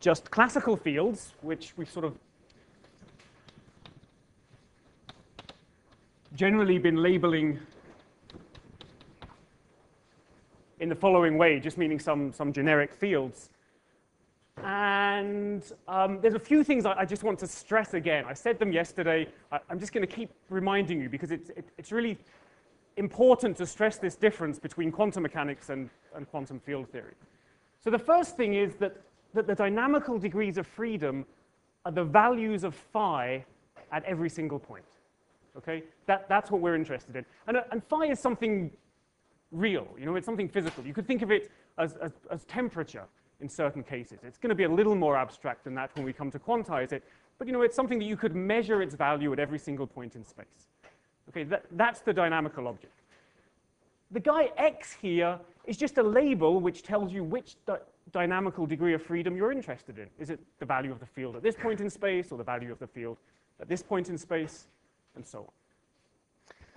just classical fields, which we've sort of generally been labeling in the following way, just meaning some generic fields. And there's a few things I just want to stress again. I said them yesterday. I'm just going to keep reminding you because it's really important to stress this difference between quantum mechanics and quantum field theory. So the first thing is that the dynamical degrees of freedom are the values of phi at every single point. Okay, that's what we're interested in. And phi is something real. You know, it's something physical. You could think of it as temperature in certain cases. It's going to be a little more abstract than that when we come to quantize it. But you know, it's something that you could measure its value at every single point in space. Okay, that's the dynamical object. The guy x here is just a label which tells you which dynamical degree of freedom you're interested in. Is it the value of the field at this point in space, or the value of the field at this point in space, and so on.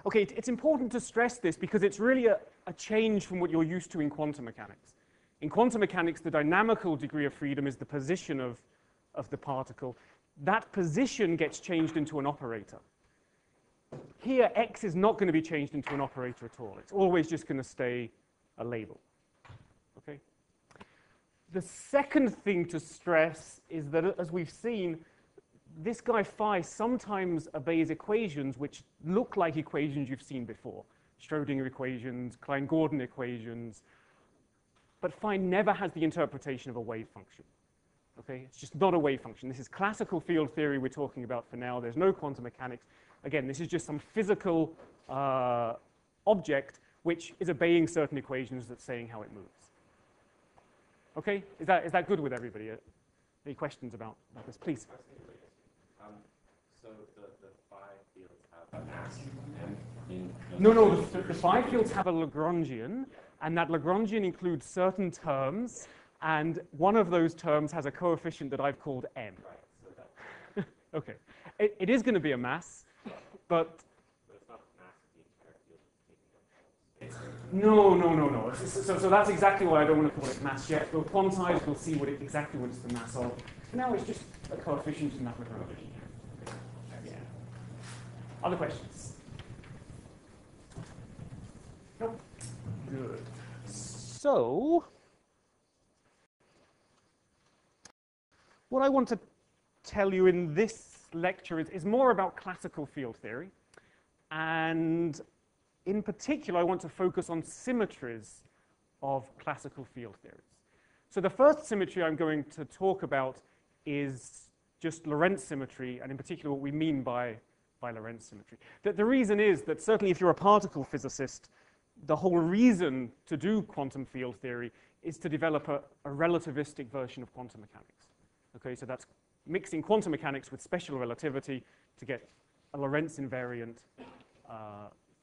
Okay, it's important to stress this because it's really a change from what you're used to in quantum mechanics. In quantum mechanics, the dynamical degree of freedom is the position of the particle. That position gets changed into an operator. Here, x is not going to be changed into an operator at all. It's always just going to stay a label. Okay? The second thing to stress is that, as we've seen, this guy phi sometimes obeys equations which look like equations you've seen before. Schrodinger equations, Klein-Gordon equations. But phi never has the interpretation of a wave function. Okay? It's just not a wave function. This is classical field theory we're talking about for now. There's no quantum mechanics. Again, this is just some physical object which is obeying certain equations that's saying how it moves. Okay? Is that good with everybody? Any questions about this? Please. So the phi fields have a mass m in... No, the phi fields have a Lagrangian, and that Lagrangian includes certain terms, and one of those terms has a coefficient that I've called m. Right, so that... Okay. It is going to be a mass, but... it's not mass of the entire field taking up. No. So that's exactly why I don't want to call it mass yet. We'll quantize, we'll see exactly what it's the mass of. For now, it's just a coefficient in that Lagrangian. Yeah. Other questions? Nope. Good. So, what I want to tell you in this lecture is more about classical field theory. And in particular, I want to focus on symmetries of classical field theories. So the first symmetry I'm going to talk about is just Lorentz symmetry, and in particular what we mean by Lorentz symmetry. The reason is that certainly if you're a particle physicist, the whole reason to do quantum field theory is to develop a relativistic version of quantum mechanics. Okay, so that's mixing quantum mechanics with special relativity to get a Lorentz invariant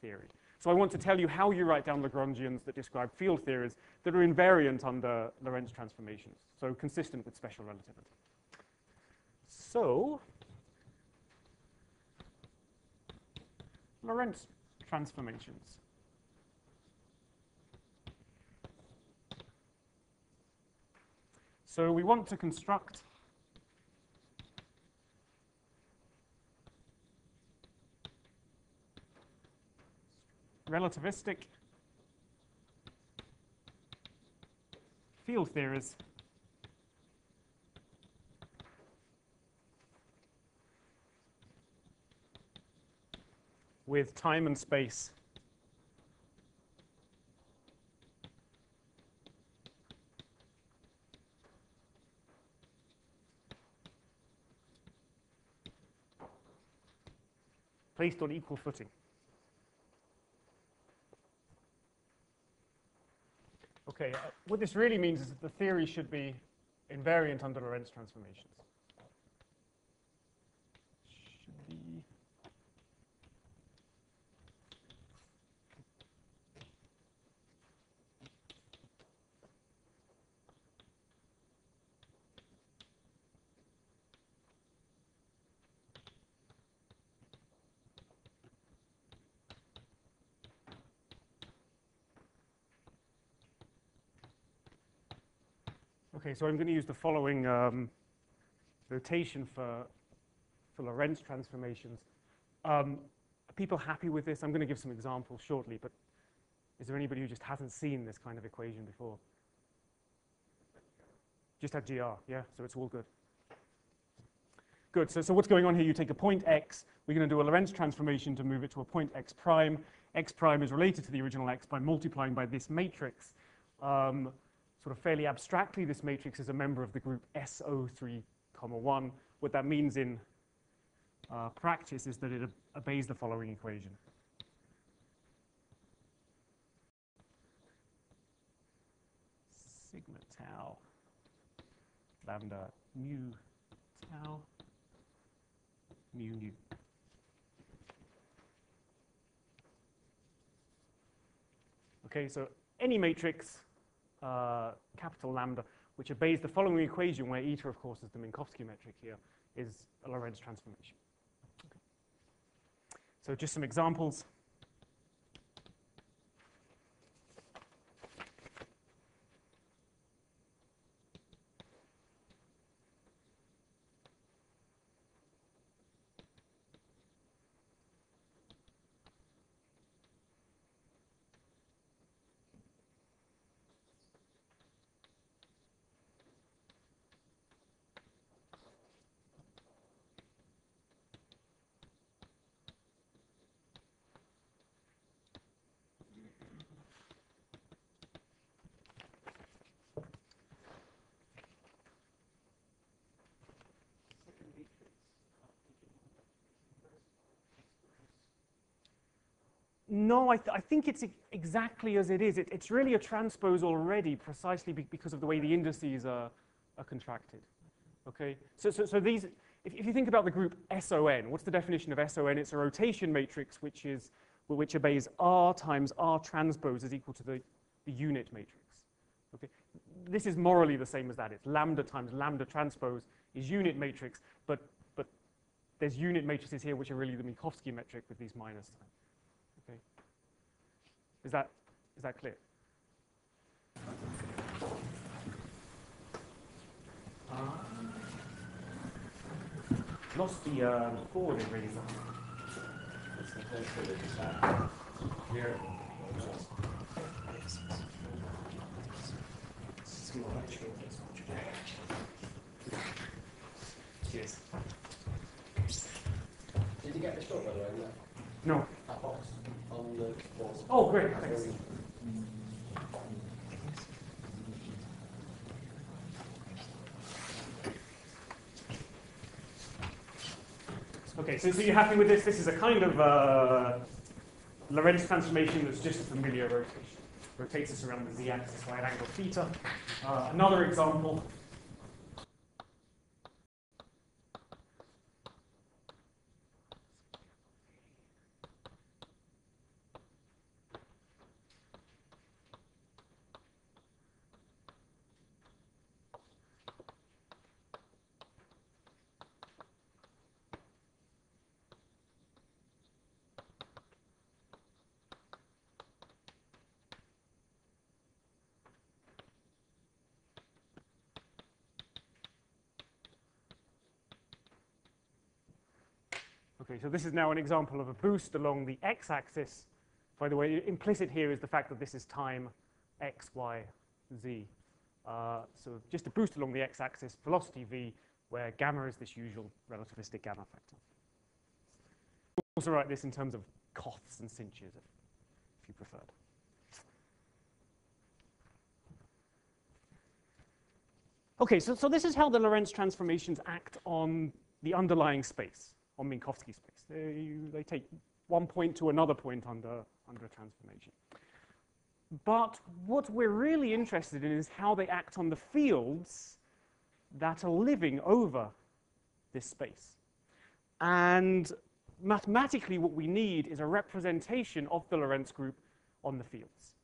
theory. So I want to tell you how you write down Lagrangians that describe field theories that are invariant under Lorentz transformations, so consistent with special relativity. So, Lorentz transformations. So we want to construct relativistic field theories with time and space placed on equal footing. Okay, what this really means is that the theory should be invariant under Lorentz transformations. Should be Okay, so I'm going to use the following notation for Lorentz transformations. Are people happy with this? I'm going to give some examples shortly, but is there anybody who just hasn't seen this kind of equation before? Just had GR, yeah, so it's all good. Good, so what's going on here? You take a point x, we're going to do a Lorentz transformation to move it to a point x prime. X prime is related to the original x by multiplying by this matrix. Sort of fairly abstractly, this matrix is a member of the group SO3, 1. What that means in practice is that it obeys the following equation. Sigma tau lambda mu tau mu nu. Okay, so any matrix, capital lambda, which obeys the following equation, where eta, of course, is the Minkowski metric here, is a Lorentz transformation. Okay. So just some examples. No, I think it's exactly as it is. It's really a transpose already, precisely because of the way the indices are contracted. Okay, so these, if you think about the group SON, what's the definition of SON? It's a rotation matrix which obeys R times R transpose is equal to the unit matrix. Okay, this is morally the same as that. It's lambda times lambda transpose is unit matrix, but there's unit matrices here which are really the Minkowski metric with these minus signs. Okay. Is that clear? Lost the forward eraser. Here. Cheers. Did you get the shot, by the way? No. That box on the walls. Oh, great. Thanks. Okay, so you're happy with this? This is a kind of Lorentz transformation that's just a familiar rotation. Rotates us around the z-axis by an angle theta. Another example. Okay, so this is now an example of a boost along the x-axis. By the way, implicit here is the fact that this is time x, y, z. So just a boost along the x-axis, velocity v, where gamma is this usual relativistic gamma factor. We'll also write this in terms of coths and cinches, if you preferred. Okay, so this is how the Lorentz transformations act on the underlying space, on Minkowski space. They take one point to another point under a transformation. But what we're really interested in is how they act on the fields that are living over this space. And mathematically, what we need is a representation of the Lorentz group on the fields.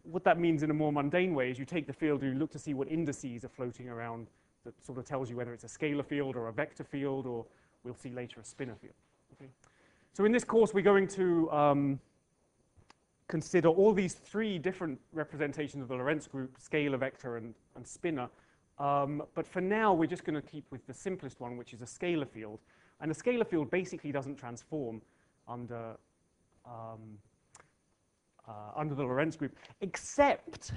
What that means in a more mundane way is you take the field and you look to see what indices are floating around that sort of tells you whether it's a scalar field or a vector field, or we'll see later a spinor field. Okay? So in this course, we're going to consider all these three different representations of the Lorentz group, scalar, vector, and spinor. But for now, we're just going to keep with the simplest one, which is a scalar field. And a scalar field basically doesn't transform under the Lorentz group, except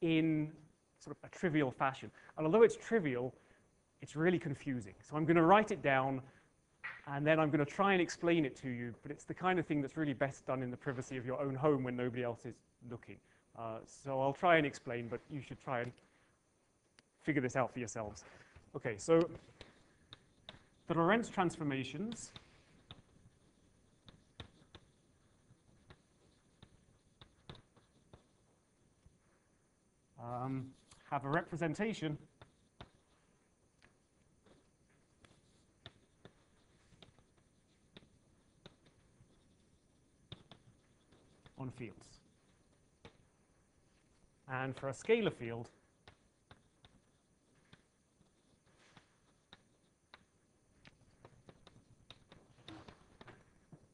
in sort of a trivial fashion. And although it's trivial, it's really confusing. So I'm going to write it down, and then I'm going to try and explain it to you. But it's the kind of thing that's really best done in the privacy of your own home when nobody else is looking. So I'll try and explain, but you should try and figure this out for yourselves. OK, so the Lorentz transformations have a representation on fields. And for a scalar field,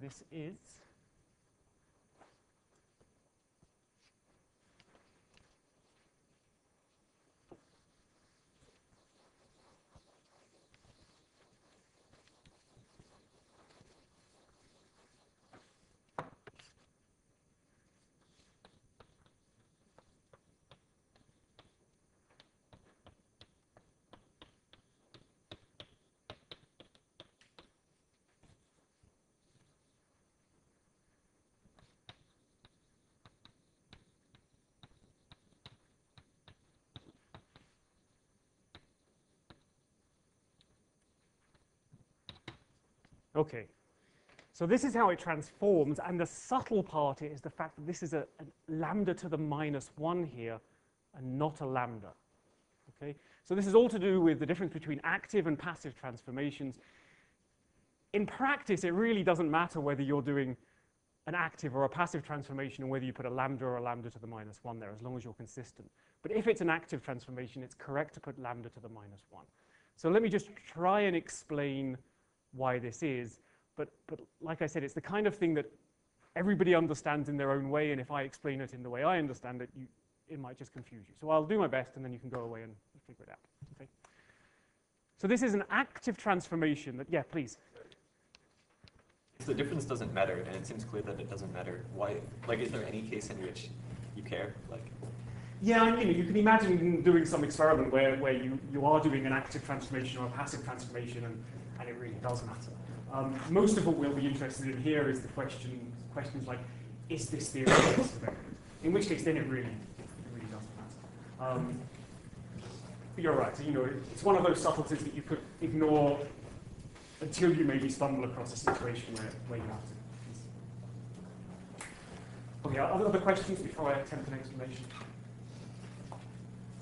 this is OK. So this is how it transforms. And the subtle part is the fact that this is a lambda to the -1 here and not a lambda. OK? So this is all to do with the difference between active and passive transformations. In practice, it really doesn't matter whether you're doing an active or a passive transformation and whether you put a lambda or a lambda to the -1 there, as long as you're consistent. But if it's an active transformation, it's correct to put lambda to the -1. So let me just try and explain why this is, but like I said, it's the kind of thing that everybody understands in their own way, and if I explain it in the way I understand it, it might just confuse you. So I'll do my best, and then you can go away and figure it out. Okay? So this is an active transformation that, yeah, please. If the difference doesn't matter, and it seems clear that it doesn't matter, why, like, is there any case in which you care? Like, yeah, I mean, you can imagine doing some experiment where you are doing an active transformation or a passive transformation, and it really does matter. Most of what we'll be interested in here is the questions like, is this theory correct? In which case, then it really doesn't matter. But you're right. You know, it's one of those subtleties that you could ignore until you maybe stumble across a situation where you have to. Okay, other questions before I attempt an explanation?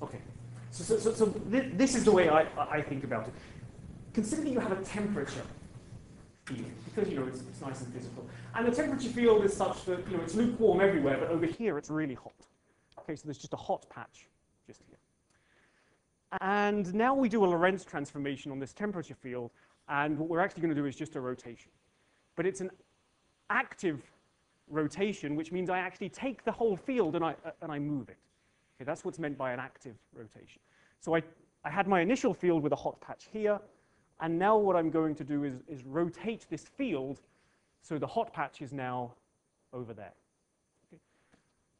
Okay, so this is the way I think about it. Consider that you have a temperature field, because it's nice and physical. And the temperature field is such that it's lukewarm everywhere, but over here it's really hot. Okay, so there's just a hot patch just here. And now we do a Lorentz transformation on this temperature field, and what we're actually going to do is just a rotation. But it's an active rotation, which means I actually take the whole field and I move it. Okay, that's what's meant by an active rotation. So I had my initial field with a hot patch here, and now what I'm going to do is rotate this field so the hot patch is now over there. Okay.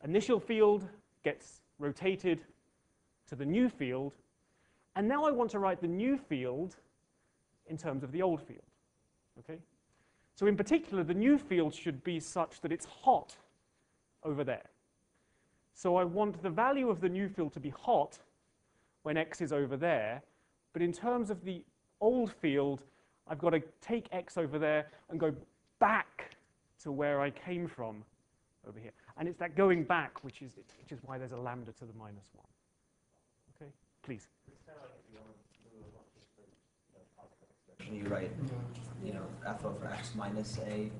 Initial field gets rotated to the new field, and now I want to write the new field in terms of the old field. Okay? So in particular, the new field should be such that it's hot over there. So I want the value of the new field to be hot when x is over there, but in terms of the old field, I've got to take x over there and go back to where I came from over here. And it's that going back which is why there's a lambda to the -1. Okay, please. You write, f over x minus a.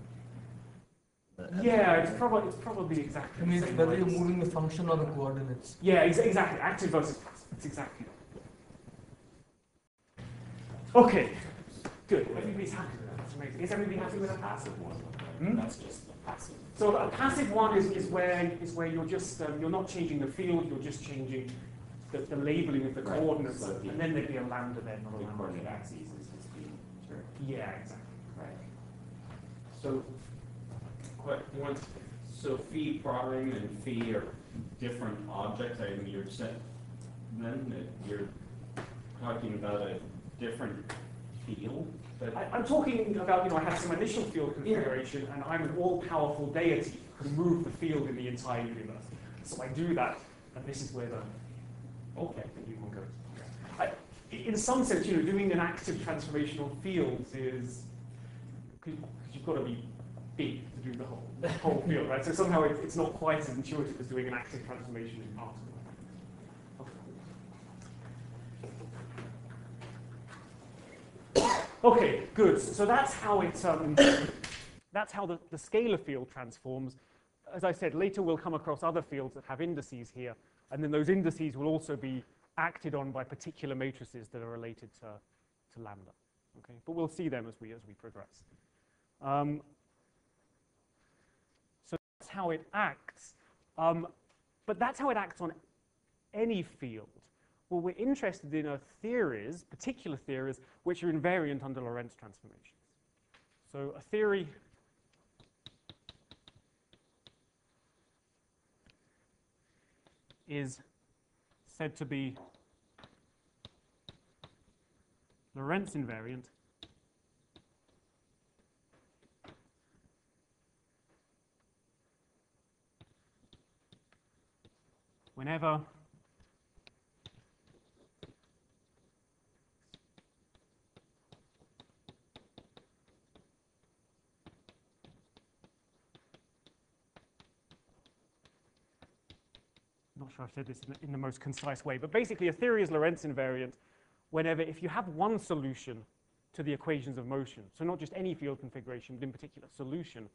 Yeah, it's probably exactly. It means whether you're moving the function or the coordinates. Yeah, exactly. Active versus passive. It's exactly. Okay, good. Everybody's happy with that. That's amazing. Is everybody happy with that? Passive one. Hmm? That's just So a passive one is where you're just you're not changing the field, you're just changing the labeling of the Right. coordinates, So the- and then there'd be a lambda there, not a The lambda. coordinate axes is just being turned. Yeah, exactly. Right. So, so phi prime and phi are different objects. I mean, you're talking about a different field. But I'm talking about, I have some initial field configuration, and I'm an all-powerful deity who can move the field in the entire universe. So I do that, and this is where the you can go. In some sense, doing an active transformational field is because you've got to be big to do the whole field, right? So somehow it's not quite as intuitive as doing an active transformation in particle. Okay, good. So that's how it that's how the scalar field transforms. As I said, later we'll come across other fields that have indices here, and then those indices will also be acted on by particular matrices that are related to lambda. Okay, but we'll see them as we progress. So that's how it acts. But that's how it acts on any field. Well, we're interested in theories, particular theories, which are invariant under Lorentz transformations. So a theory is said to be Lorentz invariant whenever not sure I've said this in the most concise way, but basically a theory is Lorentz invariant whenever, if you have one solution to the equations of motion, so not just any field configuration, but in particular solution,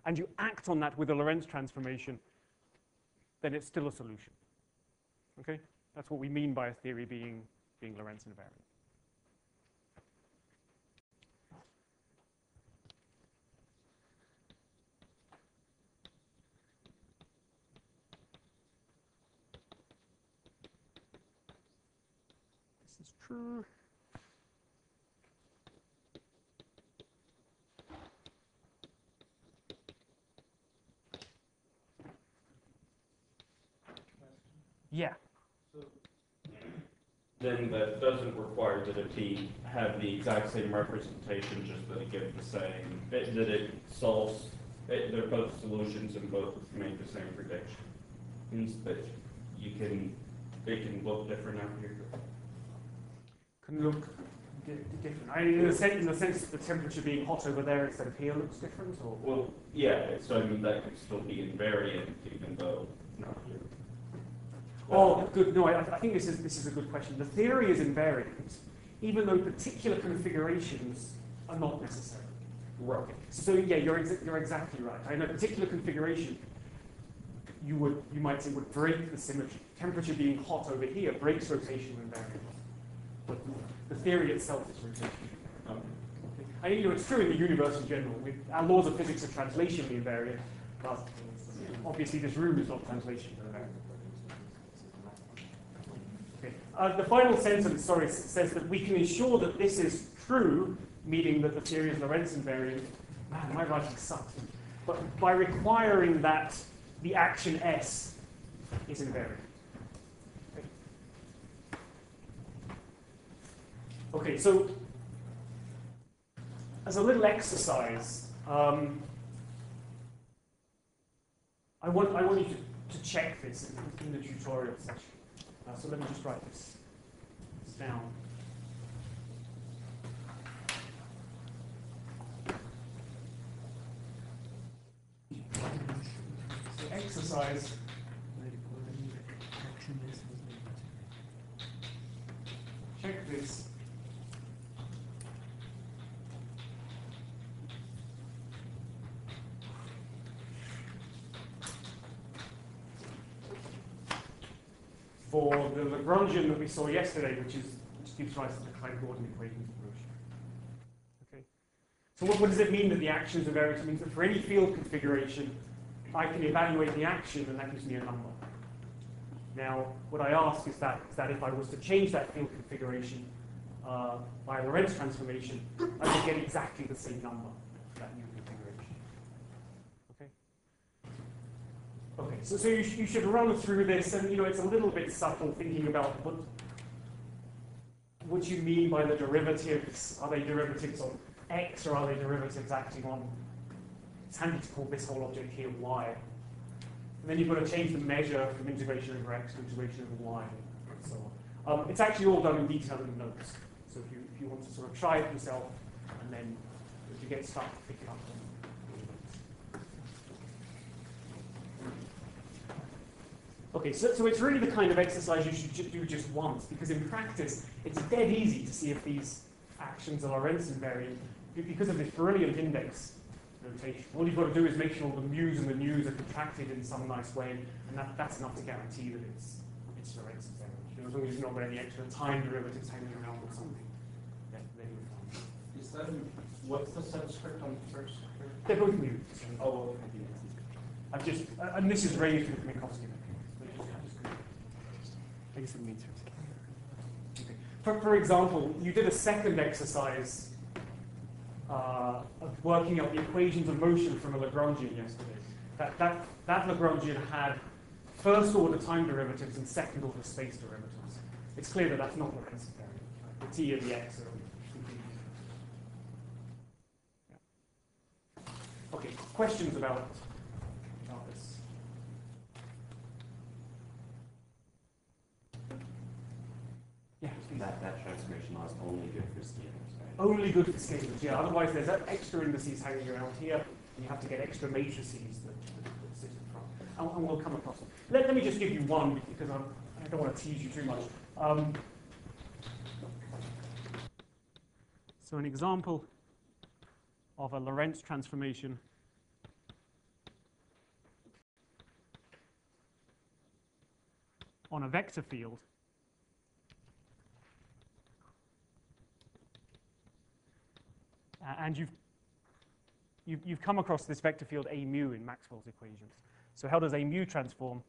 and you act on that with a Lorentz transformation, then it's still a solution. Okay? That's what we mean by a theory being Lorentz invariant. This is true. Yeah. then that doesn't require that it have the exact same representation, just that it gives the same, that it solves, they're both solutions and both make the same prediction. Means that they can look different out here. Can look different. In the sense that the temperature being hot over there instead of here looks different, or? Well, yeah, so I mean, that could still be invariant, even though not here. Oh, good. No, I think this is a good question. The theory is invariant, even though particular configurations are not necessary. Right. So yeah, you're exactly right. In a particular configuration, you might say would break the symmetry. Temperature being hot over here breaks rotational invariance, but the theory itself is rotational. And it's true in the universe in general. Our laws of physics are translationally invariant, but obviously this room is not translationally invariant. Okay. The final sentence, says that we can ensure that this is true, meaning that the theory is Lorentz invariant. Man, my writing sucks. But by requiring that the action S is invariant. Okay, so as a little exercise, I want you to check this in the tutorial session. So let me just write this down. So exercise. Check this. For the Lagrangian that we saw yesterday, which gives rise to the Klein-Gordon equations of motion. Okay. So what does it mean that the actions are varied? It means that for any field configuration, I can evaluate the action and that gives me a number. Now, what I ask is that if I was to change that field configuration by a Lorentz transformation, I would get exactly the same number for that new configuration. Okay? Okay, so you should run through this, and it's a little bit subtle thinking about what you mean by the derivatives. Are they derivatives on x, or are they derivatives acting on, it's handy to call this whole object here y. And then you've got to change the measure from integration over x to integration over y, and so on. It's actually all done in detail in the notes. So if you want to sort of try it yourself, and then if you get stuck, pick it up. Okay, so it's really the kind of exercise you should do just once, because in practice, it's dead easy to see if these actions are Lorentz invariant because of this brilliant index notation. All you've got to do is make sure the mu's and the nu's are contracted in some nice way, and that's enough to guarantee that it's Lorentz invariant. As long as you've not got any extra time derivatives hanging around or something, then you're fine. Is that, what's the subscript on the first? They're both mu. Oh, I've just, and this is raised with Minkowski. I guess it means okay. For example, you did a second exercise of working out the equations of motion from a Lagrangian yesterday. That Lagrangian had first order time derivatives and second order space derivatives. It's clear that that's not Lorentz invariant. The t and the x are completely different. Yeah. Okay, questions about this? Yeah. That transformation law is only good for scalars, right? Only good for scalars, yeah. Otherwise, there's extra indices hanging around here, and you have to get extra matrices that sit in front. And we'll come across them. Let me just give you one, because I don't want to tease you too much. So an example of a Lorentz transformation on a vector field. And you've come across this vector field A mu in Maxwell's equations. So how does A mu transform?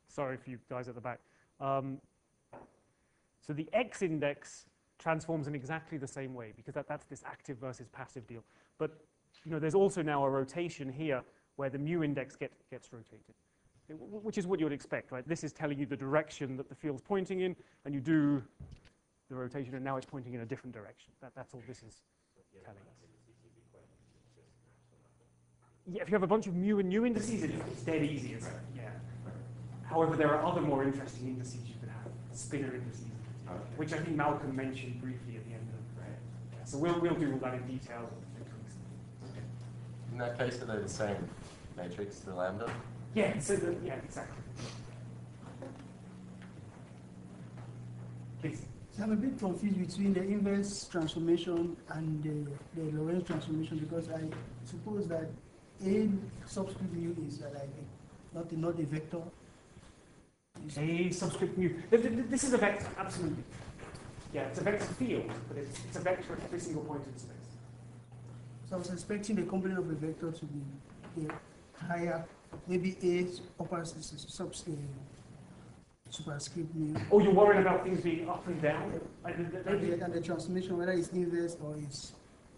Sorry for you guys at the back. So the x index transforms in exactly the same way, because that's this active versus passive deal. But there's also now a rotation here where the mu index gets rotated, which is what you would expect, right? This is telling you the direction that the field's pointing in, and you do the rotation, and now it's pointing in a different direction. That's all this is telling us. Yeah, if you have a bunch of mu and nu indices, it's dead easy, isn't it? Yeah. However, there are other more interesting indices you could have, spinor indices, which I think Malcolm mentioned briefly at the end of. Right. Yeah, so we'll do all that in detail. In that case, are they the same matrix, the lambda? Yeah, so yeah, exactly. Please. So I'm a bit confused between the inverse transformation and the Lorentz transformation, because I suppose that A subscript mu is like not a vector. A subscript mu. This is a vector, absolutely. Yeah, it's a vector field, but it's a vector at every single point in space. So I was expecting the component of the vector to be the higher, maybe A superscript mu. Oh, you're worried about things being up and down? And the transformation, whether it's inverse or it's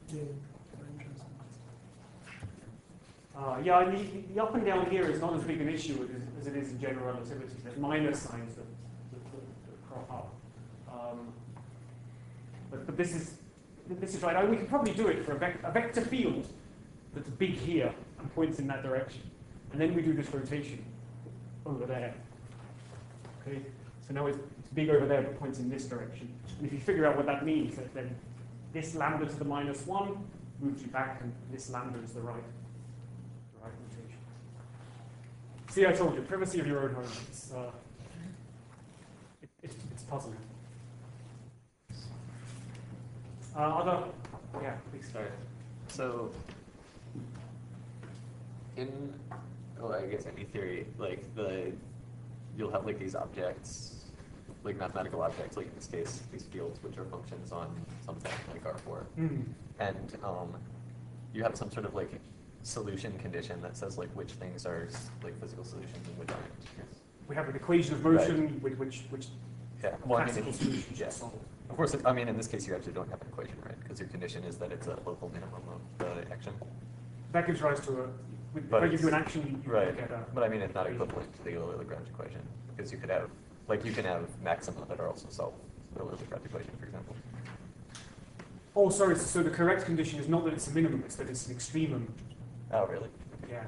the yeah, I mean, the up and down here is not as big an issue as it is in general relativity. There's minus signs that crop up. But this is right. We could probably do it for a vector field that's big here and points in that direction. And then we do this rotation over there. Okay? So now it's big over there but points in this direction. And if you figure out what that means, then this lambda to the -1 moves you back, and this lambda is the right rotation. See, I told you, privacy of your own home. It's puzzling. Other, yeah, please. Sorry. So in, well, I guess any theory, like you'll have like these objects, like mathematical objects, like in this case, these fields, which are functions on something like R4. And you have some sort of like solution condition that says like which things are like physical solutions and which aren't. We have an equation of motion, which Yeah, well, I mean, classical solutions yeah. solve. Of course, I mean, in this case, you actually don't have an equation, right? Because your condition is that it's a local minimum of the action. That gives rise to a, if But I give you an it's- action, you Right, get a, but I mean, it's not equivalent to the Euler-Lagrange equation, because you could have, like, you can have maxima that are also solved the Euler-Lagrange equation, for example. oh, sorry, so the correct condition is not that it's a minimum, it's that it's an extremum. Oh, really? Yeah.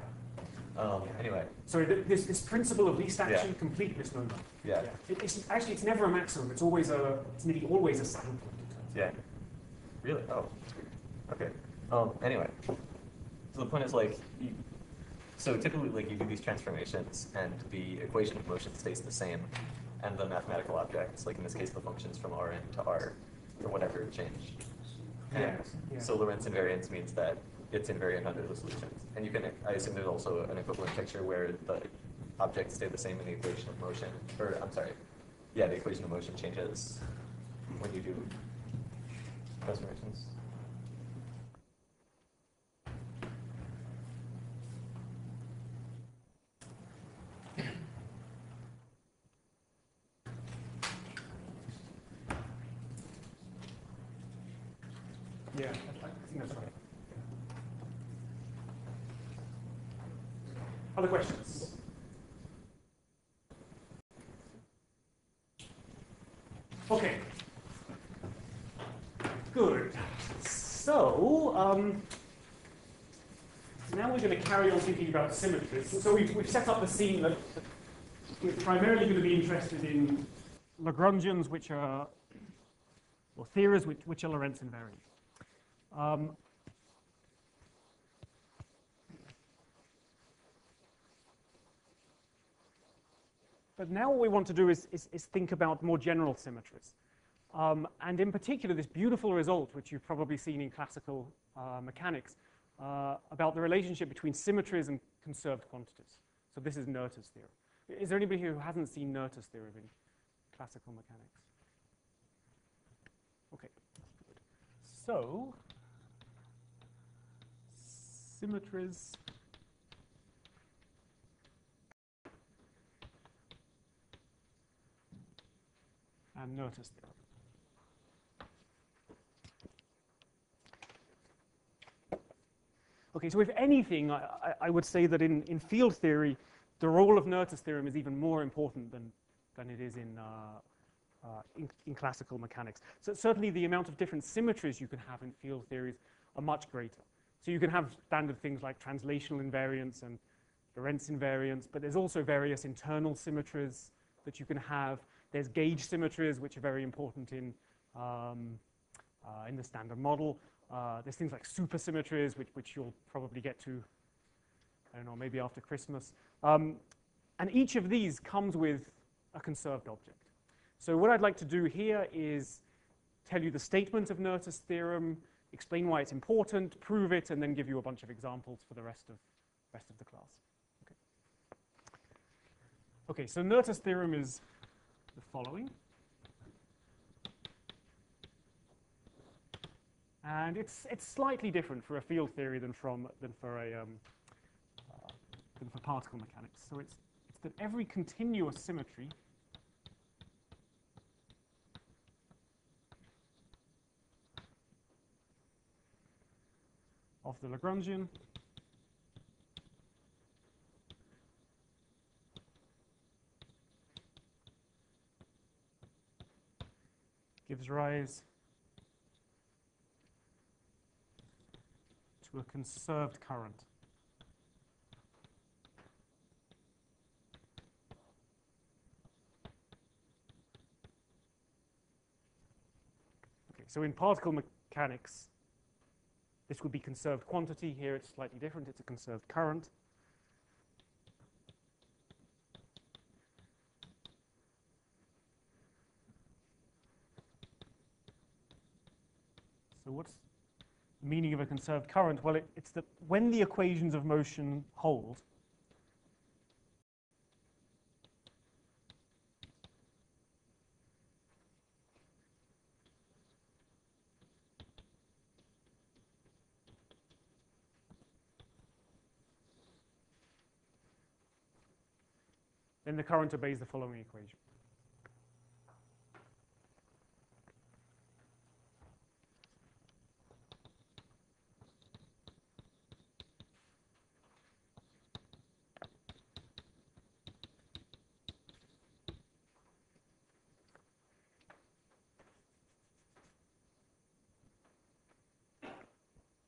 Anyway, Sorry, this principle of least action, Yeah. complete misnomer. yeah, It's never a maximum, it's nearly always a saddle point. yeah. Really? Oh, that's weird. Okay. Anyway, so the point is like, so typically like you do these transformations and the equation of motion stays the same and the mathematical objects, like in this case the functions from Rn to R or whatever change. And Yeah. so Lorentz invariance means that it's invariant under the solutions. And you can, I assume there's also an equivalent picture where the objects stay the same in the equation of motion, or I'm sorry, yeah, the equation of motion changes when you do transformations. Yeah, I think that's right. Other questions? Okay. Good. So, now we're going to carry on thinking about symmetries. So we've set up the scene that we're primarily going to be interested in Lagrangians, which are, or theories which are Lorentz invariant. But now what we want to do is think about more general symmetries. And in particular, this beautiful result, which you've probably seen in classical mechanics, about the relationship between symmetries and conserved quantities. So this is Noether's theorem. Is there anybody here who hasn't seen Noether's theorem in classical mechanics? Okay, good. So, symmetries and Noether's theorem. Okay, so if anything, I would say that in field theory, the role of Noether's theorem is even more important than it is in classical mechanics. So certainly the amount of different symmetries you can have in field theories are much greater. So you can have standard things like translational invariance and Lorentz invariance, but there's also various internal symmetries that you can have. There's gauge symmetries, which are very important in the standard model. There's things like supersymmetries, which you'll probably get to, I don't know, maybe after Christmas. And each of these comes with a conserved object. So what I'd like to do here is tell you the statement of Noether's theorem, explain why it's important, prove it, and then give you a bunch of examples for the rest of the class. Okay, so Noether's theorem is the following. And it's slightly different for a field theory than for particle mechanics. So it's that every continuous symmetry of the Lagrangian gives rise to a conserved current. Okay, so in particle mechanics, this would be conserved quantity. Here it's slightly different. It's a conserved current. So meaning of a conserved current? Well, it's that when the equations of motion hold, then the current obeys the following equation.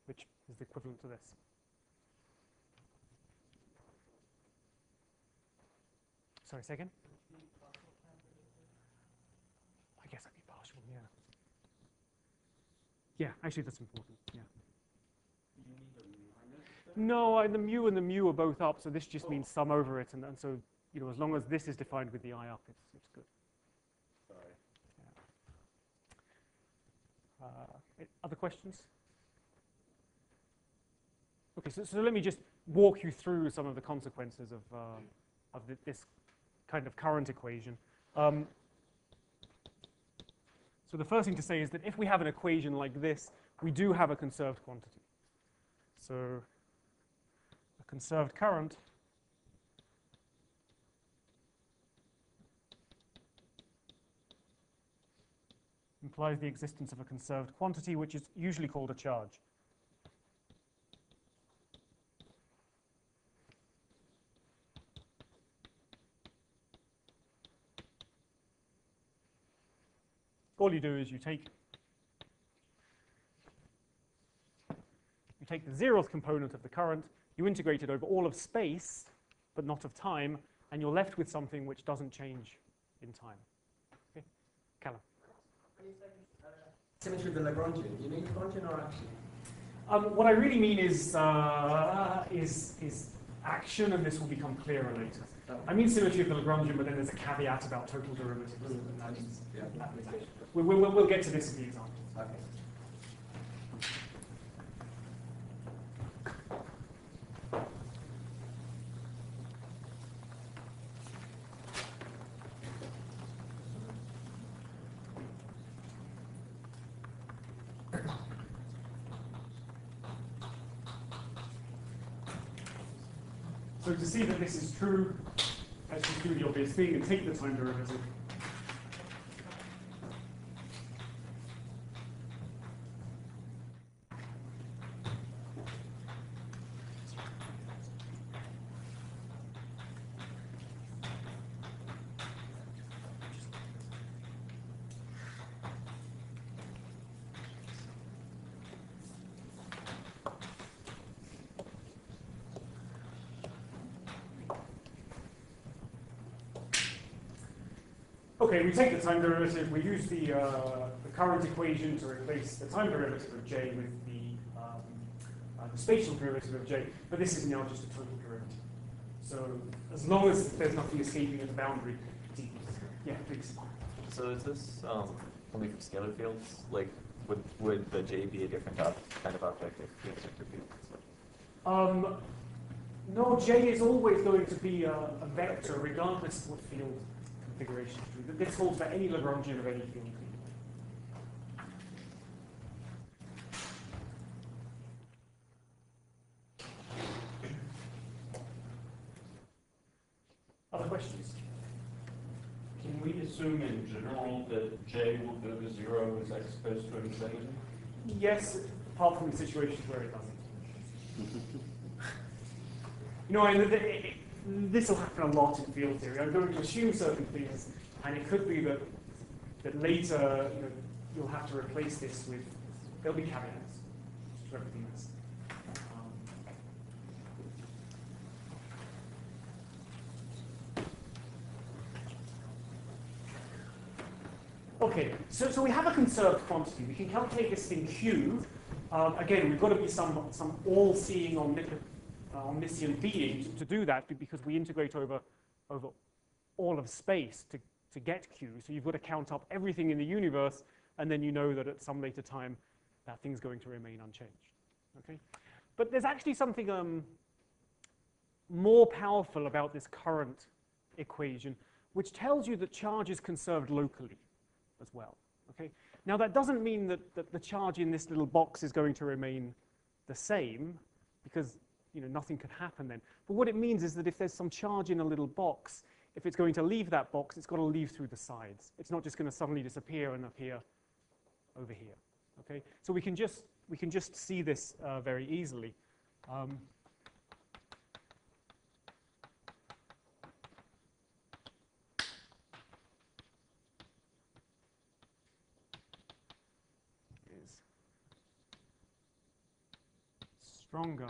Which is the equivalent to this. Sorry, second? I guess I'd be partial, yeah. Yeah, actually that's important, yeah. No, the mu and the mu are both up, so this just means sum over it, and so, you know, as long as this is defined with the I up, it's good. Sorry. Yeah. Other questions? Okay, so let me just walk you through some of the consequences of this kind of current equation. So the first thing to say is that if we have an equation like this, we do have a conserved quantity. So a conserved current implies the existence of a conserved quantity, which is usually called a charge. All you do is you take the zeroth component of the current, you integrate it over all of space, but not of time, and you're left with something which doesn't change in time. Okay, Callum. Symmetry of the Lagrangian. Do you mean Lagrangian or action? What I really mean is action, and this will become clearer later. Oh. I mean symmetry of the Lagrangian, but then there's a caveat about total derivatives. And that is, we'll get to this in the example. Okay. So to see that this is true, let's just do the obvious thing and take the time derivative. Okay, we take the time derivative, we use the current equation to replace the time derivative of j with the spatial derivative of j, but this is now just a total derivative. So as long as there's nothing escaping at the boundary, it's equal to 0. Yeah, please. So is this only for scalar fields? Like, would the j be a different kind of object if fields are grouped? No, j is always going to be a vector regardless of what field configuration is true. This holds for any Lagrangian of any field. Other questions? Can we assume in general that j will go to 0 as x goes to infinity? Yes, apart from the situations where it doesn't. You know, this will happen a lot in field theory. I'm going to assume certain things, and it could be that later you'll have to replace this with, there'll be caveats to everything else. Okay, so we have a conserved quantity. We can calculate this in Q. Again, we've got to be some all-seeing omniscient being to do that, because we integrate over all of space to get Q. So you've got to count up everything in the universe, and then you know that at some later time that thing's going to remain unchanged. Okay? But there's actually something more powerful about this current equation, which tells you that charge is conserved locally as well. Okay? Now, that doesn't mean that the charge in this little box is going to remain the same, because nothing could happen then. But what it means is that if there's some charge in a little box, if it's going to leave that box, it's got to leave through the sides. It's not just going to suddenly disappear and appear over here. Okay? So we can just see this very easily. Is stronger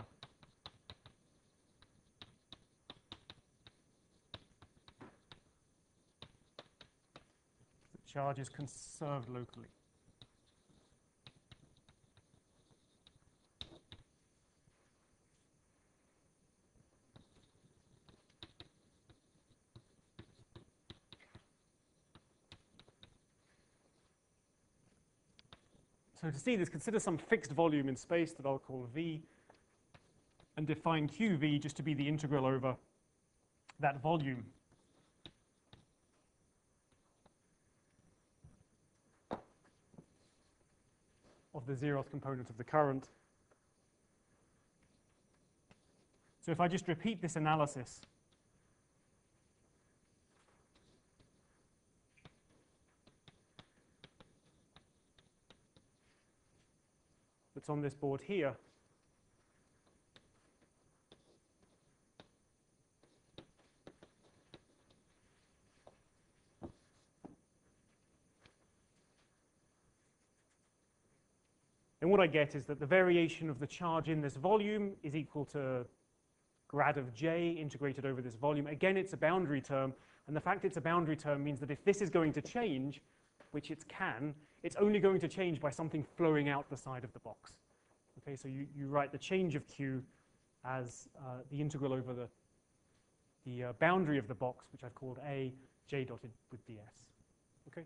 the charge is conserved locally. So to see this, consider some fixed volume in space that I'll call V, and define QV just to be the integral over that volume. Of the zeroth component of the current. So if I just repeat this analysis, that's on this board here, then what I get is that the variation of the charge in this volume is equal to grad of J integrated over this volume. Again, it's a boundary term, and the fact it's a boundary term means that if this is going to change, which it can, it's only going to change by something flowing out the side of the box. Okay, so you write the change of Q as the integral over the boundary of the box, which I've called A, J dotted with ds. Okay?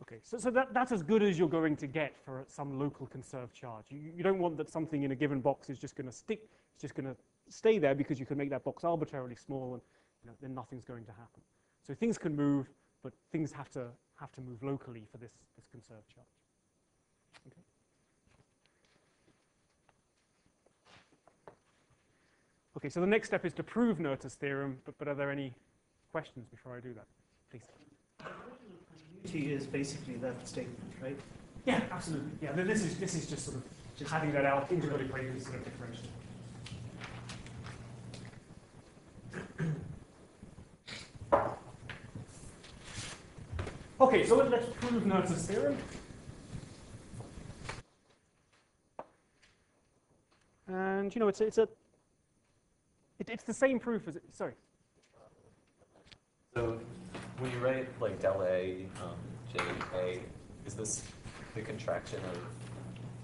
Okay, so that's as good as you're going to get for some local conserved charge. You don't want that something in a given box is just going to stick, it's just going to stay there because you can make that box arbitrarily small and then nothing's going to happen. So things can move, but things have to move locally for this conserved charge. Okay. Okay, so the next step is to prove Noether's theorem, but are there any questions before I do that? Please. T is basically that statement, right? Yeah, absolutely. Yeah, this is just sort of just having that out integral equations sort of differential. Okay, so let's prove Noether's theorem. And it's the same proof as sorry. So when you write like del A, J, A, is this the contraction of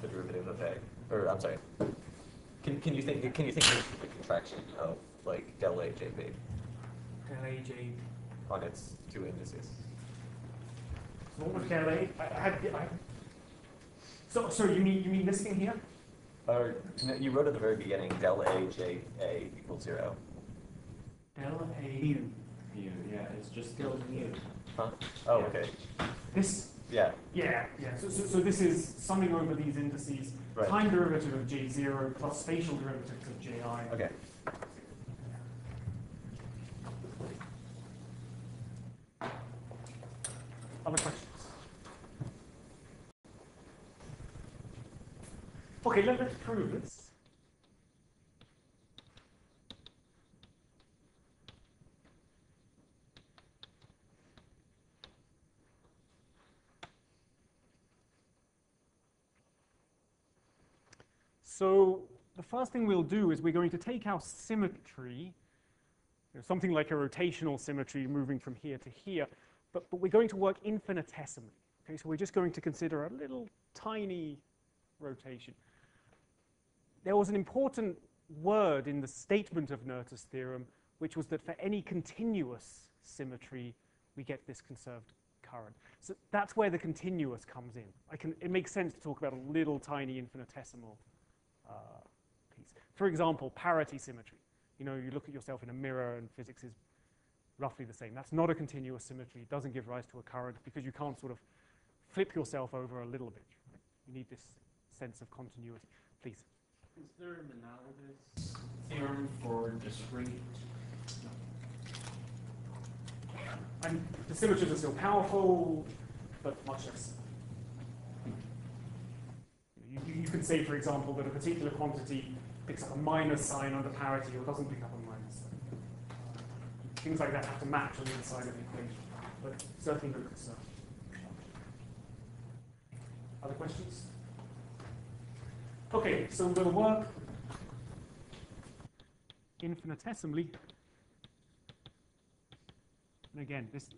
the derivative of A? Or I'm sorry. Can you think of the contraction of like del A, J, B? Del A, J. On its two indices. So what was del A? So you mean this thing here? Or no, you wrote at the very beginning del A, J, A equals 0. Del A mu. Mu, yeah, it's just Del mu. Huh? Oh, okay. This? Yeah. Yeah. So this is summing over these indices, Right. time derivative of J0 plus spatial derivative of Ji. Okay. Other questions? Okay, let's prove this. So the first thing we'll do is we're going to take our symmetry, something like a rotational symmetry moving from here to here, but we're going to work infinitesimally. Okay, so we're just going to consider a little tiny rotation. There was an important word in the statement of Noether's theorem, which was that for any continuous symmetry, we get this conserved current. So that's where the continuous comes in. It makes sense to talk about a little tiny infinitesimal piece. For example, parity symmetry. You know, you look at yourself in a mirror and physics is roughly the same. That's not a continuous symmetry. It doesn't give rise to a current because you can't sort of flip yourself over a little bit. Right? You need this sense of continuity. Please. Is there an analogous theorem for discrete? And the symmetries are still powerful, but much less. You can say, for example, that a particular quantity picks up a minus sign under parity or doesn't pick up a minus sign. Things like that have to match on the inside of the equation, but certainly no concern. Other questions? Okay, so we'll work infinitesimally. And again, this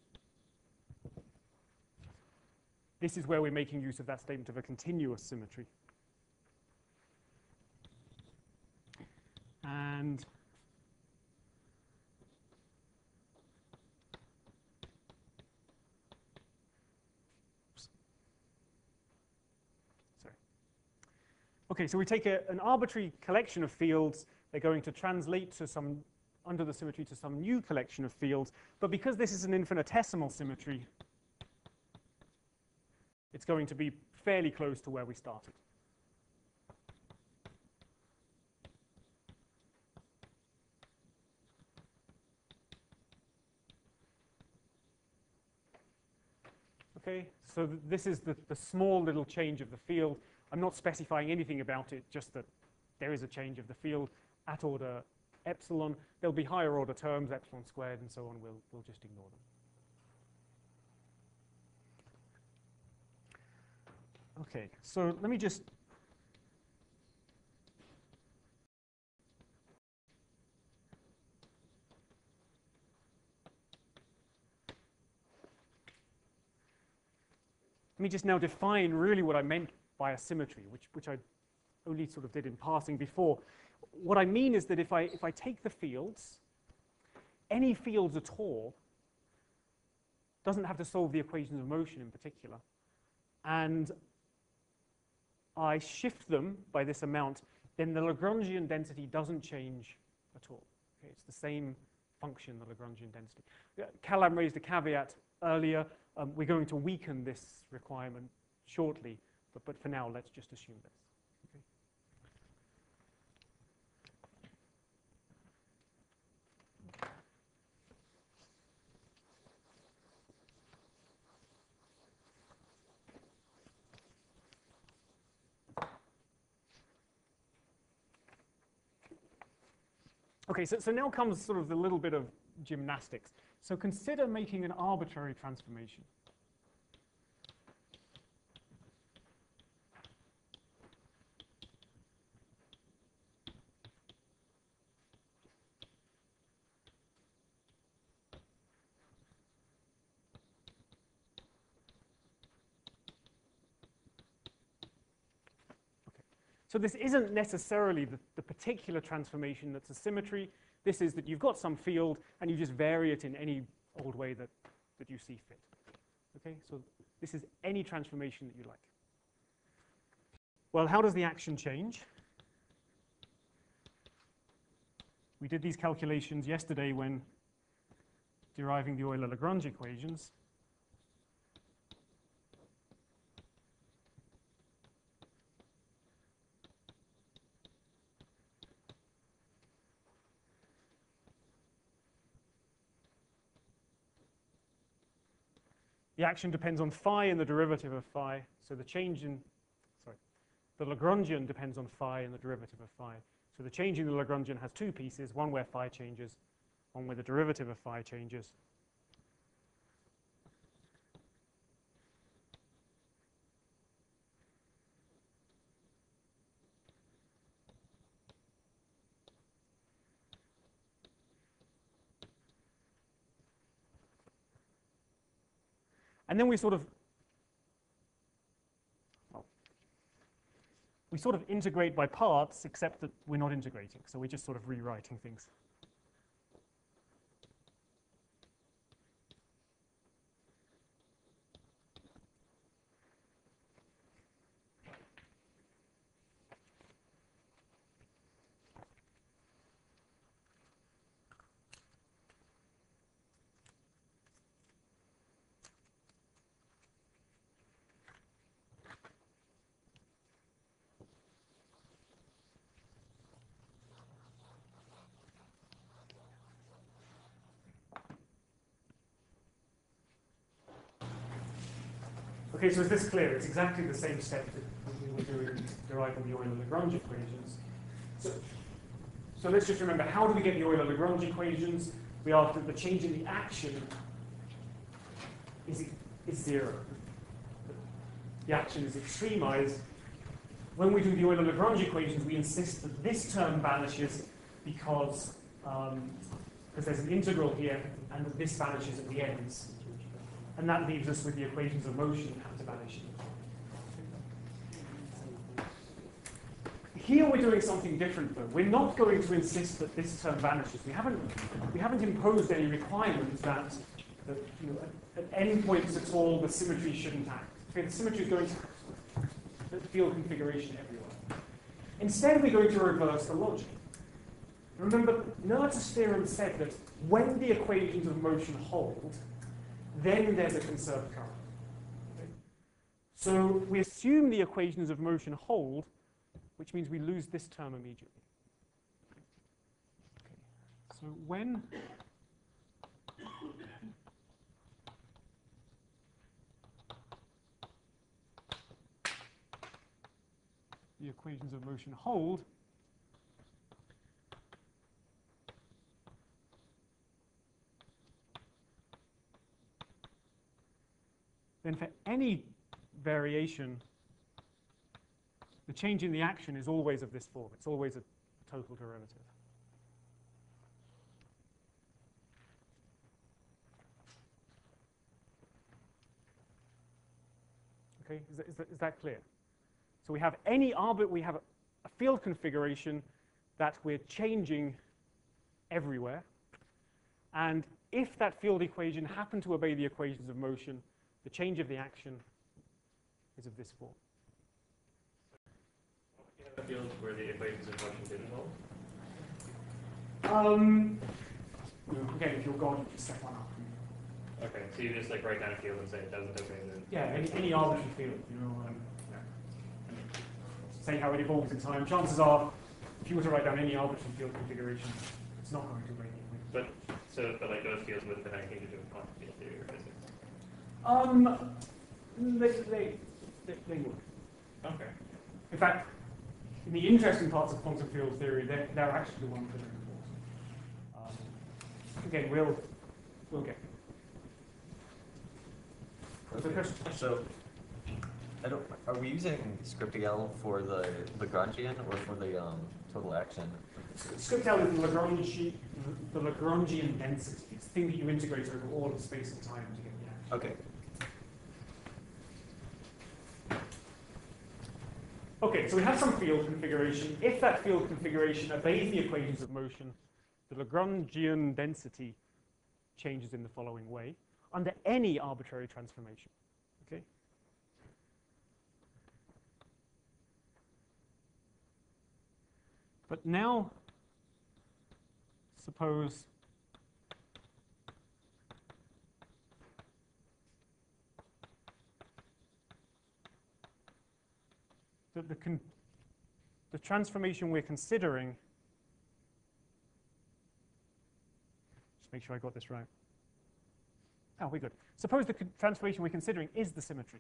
is where we're making use of that statement of a continuous symmetry. And sorry. Okay, so we take an arbitrary collection of fields. They're going to translate to some, under the symmetry, to some new collection of fields. But because this is an infinitesimal symmetry, it's going to be fairly close to where we started. Okay, so this is the small little change of the field. I'm not specifying anything about it, just that there is a change of the field at order epsilon. There'll be higher order terms, epsilon squared and so on. We'll just ignore them. Okay, so let me just now define really what I meant by a symmetry, which I only sort of did in passing before. What I mean is that if I take the fields, any fields at all, doesn't have to solve the equations of motion in particular, and I shift them by this amount, then the Lagrangian density doesn't change at all. Okay, it's the same function, the Lagrangian density. Callum raised a caveat earlier. We're going to weaken this requirement shortly, but for now, let's just assume this. Okay, so now comes sort of the little bit of gymnastics. So consider making an arbitrary transformation. So this isn't necessarily the particular transformation that's a symmetry. This is that you've got some field and you just vary it in any old way that you see fit. Okay, so this is any transformation that you like. Well, how does the action change? We did these calculations yesterday when deriving the Euler-Lagrange equations. The action depends on phi and the derivative of phi. So the change in, the Lagrangian depends on phi and the derivative of phi. So the change in the Lagrangian has two pieces, one where phi changes, one where the derivative of phi changes. And then we sort of integrate by parts, except that we're not integrating. So we're just sort of rewriting things. Okay, so is this clear? It's exactly the same step that we were doing deriving the Euler-Lagrange equations. So let's just remember, how do we get the Euler-Lagrange equations? We are that the change in the action is 0. The action is extremized. When we do the Euler-Lagrange equations, we insist that this term vanishes because there's an integral here, and that this vanishes at the ends. And that leaves us with the equations of motion have to vanish. Here we're doing something different, though. We're not going to insist that this term vanishes. We haven't imposed any requirement that at any points at all the symmetry shouldn't act. Okay, the symmetry is going to the field configuration everywhere. Instead, we're going to reverse the logic. Remember, Noether's theorem said that when the equations of motion hold, then there's a conserved current. Okay? So we assume the equations of motion hold, which means we lose this term immediately. Okay. So when the equations of motion hold, then for any variation, the change in the action is always of this form. It's always a total derivative. Okay, is that clear? So we have we have a field configuration that we're changing everywhere. And if that field equation happened to obey the equations of motion, the change of the action is of this form. You have a field where the equations of motion didn't hold? Again, if you're gone, you just set one up. Okay, so you just like write down a field and say it doesn't obey the... Yeah, any arbitrary field, say how it evolves in time. Chances are, if you were to write down any arbitrary field configuration, it's not going to obey the equation. But like those fields wouldn't have anything to do with quantum field theory or physics? They would. Okay. In fact, in the interesting parts of quantum field theory, they're actually the ones that are important. Again, we'll get there. Okay. So, are we using script-EL for the Lagrangian or for the total action? Script-EL is the Lagrangian density. It's the thing that you integrate over all of space and time to get the action. Okay. Okay, so we have some field configuration. If that field configuration obeys the equations of motion, the Lagrangian density changes in the following way under any arbitrary transformation. Okay? But now, suppose that the transformation we're considering, just make sure I got this right. Oh, we're good. Suppose the transformation we're considering is the symmetry.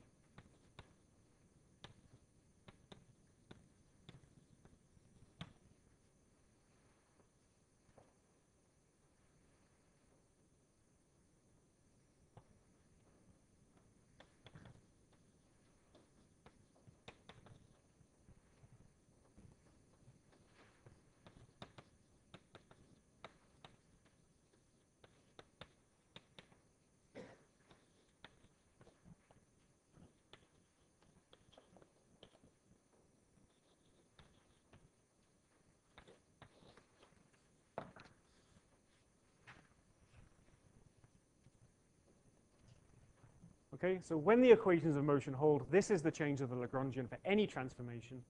Okay, so when the equations of motion hold, this is the change of the Lagrangian for any transformation.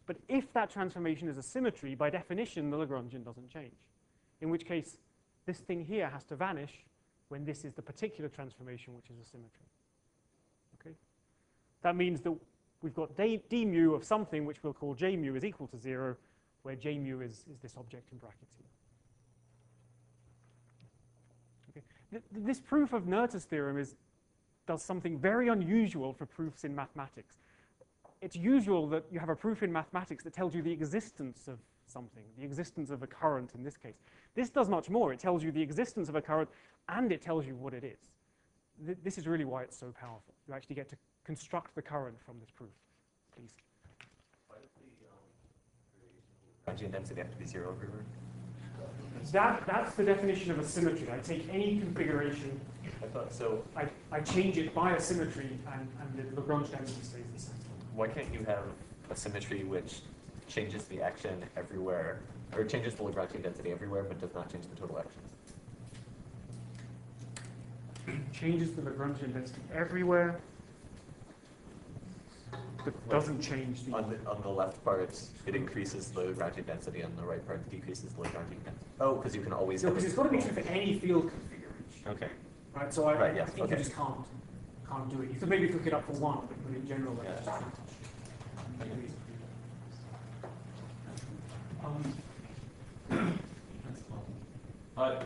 But if that transformation is a symmetry, by definition, the Lagrangian doesn't change. In which case, this thing here has to vanish when this is the particular transformation, which is a symmetry. Okay? That means that we've got d mu of something, which we'll call j mu is equal to 0, where j mu is this object in brackets here. Okay? This proof of Noether's theorem is does something very unusual for proofs in mathematics. It's usual that you have a proof in mathematics that tells you the existence of something, the existence of a current in this case. This does much more. It tells you the existence of a current, and it tells you what it is. This is really why it's so powerful. You actually get to construct the current from this proof. Please. Why does the Lagrangian density have to be 0 everywhere? That's the definition of a symmetry. I take any configuration, I thought so. I change it by a symmetry, and the Lagrange density stays the same. Why can't you have a symmetry which changes the action everywhere, or changes the Lagrangian density everywhere, but does not change the total action? Changes the Lagrangian density everywhere, but doesn't change the... On the left part, it increases the Lagrangian density, on the right part, it decreases the Lagrangian density. Oh, because you can always... No, because it's got to be true for any field configuration. Okay. Right, so I yes, think you just can't do it. You could maybe look it up for one, but in general, Yeah. it's just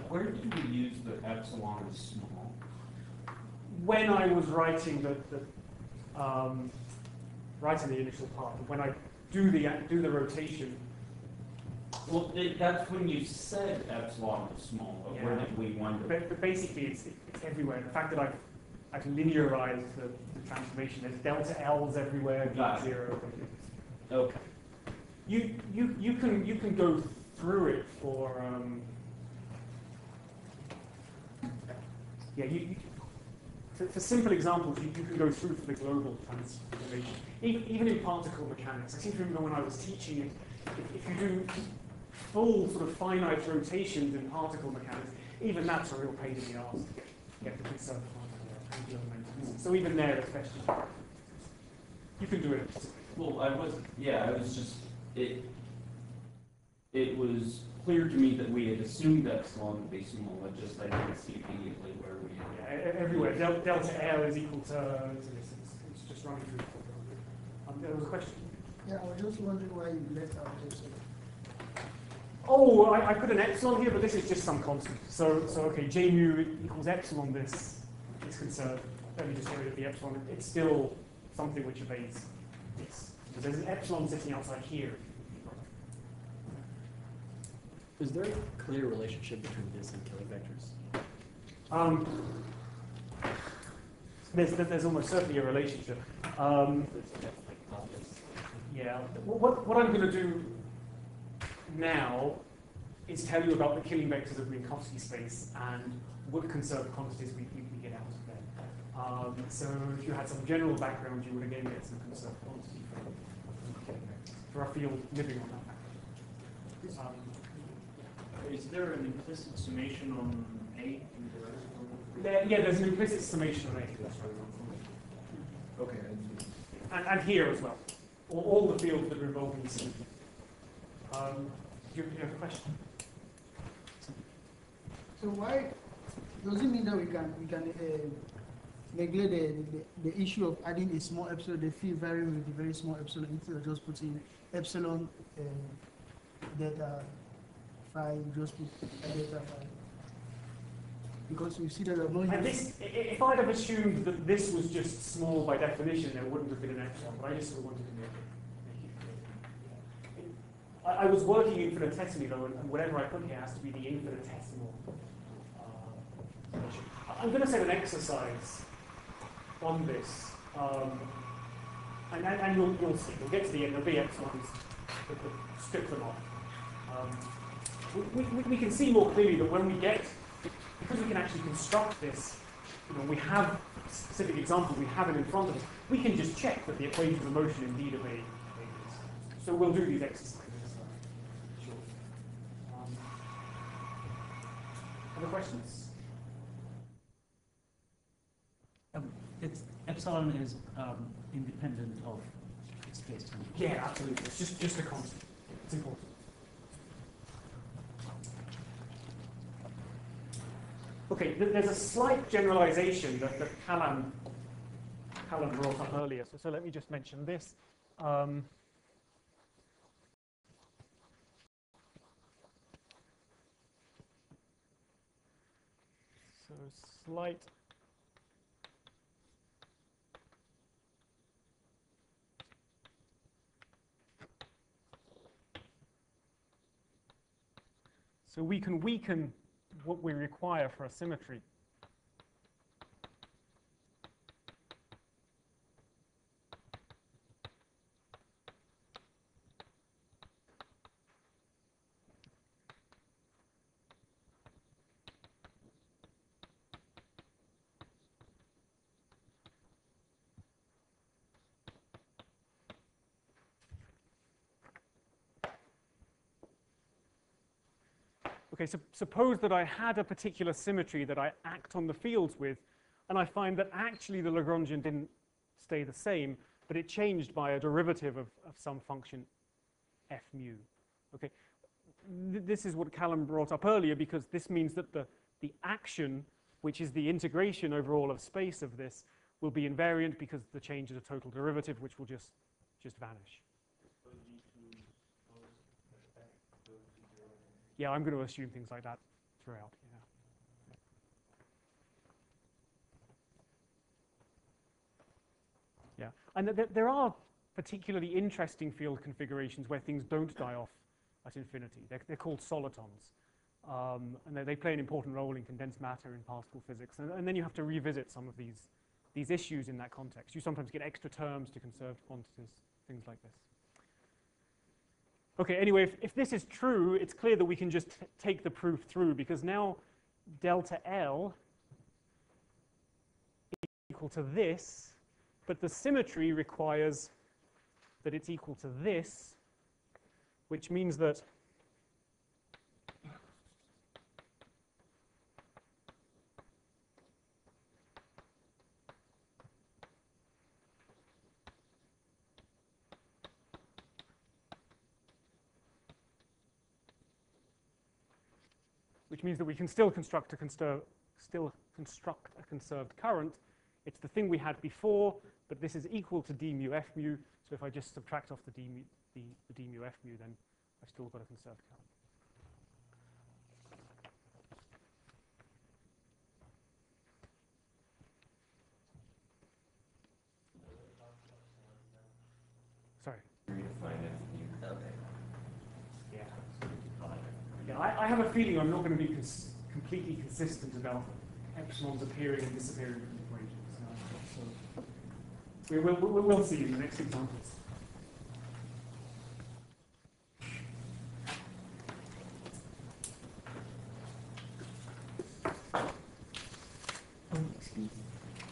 Where did we use the epsilon small? when I was writing writing the initial part, when I do the rotation. Well, that's when you said epsilon was small, but where did we wonder? But basically, it's everywhere. The fact that I've linearized the transformation. There's delta L's everywhere, Got it. zero. Okay. You can go through it for for simple examples, you can go through for the global transformation. Even in particle mechanics, I seem to remember when I was teaching it, if you do full sort of finite rotations in particle mechanics, even that's a real pain in the arse to get the conserved angular momentum. So even there, especially, you can do it. Well, I was just, it was clear to me that we had assumed epsilon to be small, but just I didn't see immediately where we had. Yeah, everywhere. Delta L is equal to this. It's just running through. There was a question. Yeah, I was just wondering why you left out epsilon. Oh, I put an epsilon here, but this is just some constant. So okay, J mu equals epsilon this is conserved. Let me just get rid of the epsilon. It's still something which obeys this. So there's an epsilon sitting outside here. Is there a clear relationship between this and Killing vectors? There's almost certainly a relationship. Yeah. What I'm going to do now is tell you about the Killing vectors of Minkowski space and what conserved quantities we get out of them. So if you had some general background, you would again get some conserved quantity from Killing vectors for a field living on that background. Is there an implicit summation on A? There's an implicit summation on A. Okay. And here as well. All the fields that are involved in the symmetry. Do you have a question? So why does it mean that we can neglect the issue of adding a small epsilon, the field varying with a very small epsilon, instead of just putting epsilon delta phi, just put delta phi? Because we see that there's no use. If I'd have assumed that this was just small by definition, there wouldn't have been an epsilon, but I just sort of wanted to make it clear. I was working infinitesimally though, and whatever I put here has to be the infinitesimal. I'm going to set an exercise on this, and you'll see. We'll get to the end. There'll be epsilons, but strip them off. We can see more clearly that when we get, because we can actually construct this, we have specific examples, we have it in front of us, we can just check that the equations of motion indeed obey this. So we'll do these exercises. Sure. Other questions? Epsilon is independent of space-time. Yeah, absolutely. It's just a constant. It's important. Okay, there's a slight generalization that Callum brought up earlier. So let me just mention this. So slight So we can weaken what we require for a symmetry. Okay, so suppose that I had a particular symmetry that I act on the fields with, and I find that actually the Lagrangian didn't stay the same, but it changed by a derivative of some function f mu. Okay, this is what Callum brought up earlier, because this means that the action, which is the integration over all of space of this, will be invariant because the change is a total derivative, which will just vanish. Yeah, I'm going to assume things like that throughout. Yeah, and there are particularly interesting field configurations where things don't die off at infinity. They're called solitons, and they play an important role in condensed matter in particle physics. And then you have to revisit some of these issues in that context. You sometimes get extra terms to conserved quantities, things like this. Okay, anyway, if this is true, it's clear that we can just take the proof through, because now delta L is equal to this, but the symmetry requires that it's equal to this, which means that we can still construct a conserved current. It's the thing we had before, but this is equal to d mu f mu. So if I just subtract off the d mu f mu, then I've still got a conserved current. Sorry. Yeah, I have a feeling I'm not going to be completely consistent about epsilons appearing and disappearing from equations. So we'll see in the next examples.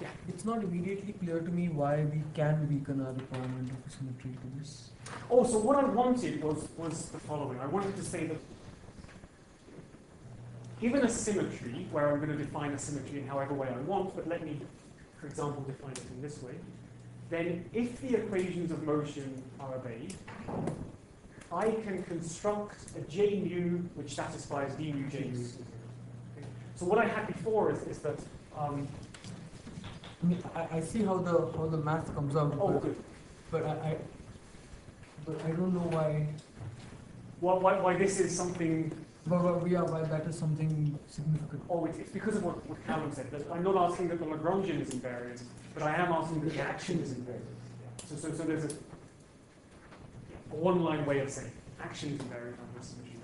Yeah. It's not immediately clear to me why we can weaken our requirement of symmetry to this. Oh, so what I wanted was the following. I wanted to say that given a symmetry, where I'm going to define a symmetry in however way I want, but let me, for example, define it in this way, then if the equations of motion are obeyed, I can construct a J mu which satisfies d mu J mu. Okay. So what I had before is that I mean, I see how the math comes out. Oh, good. But I don't know why. Why this is something. Why that is something significant. Oh, it's because of what Callum said. That I'm not asking that the Lagrangian is invariant, but I am asking that the action is invariant. Yeah. So there's a one-line way of saying action is invariant on this symmetry.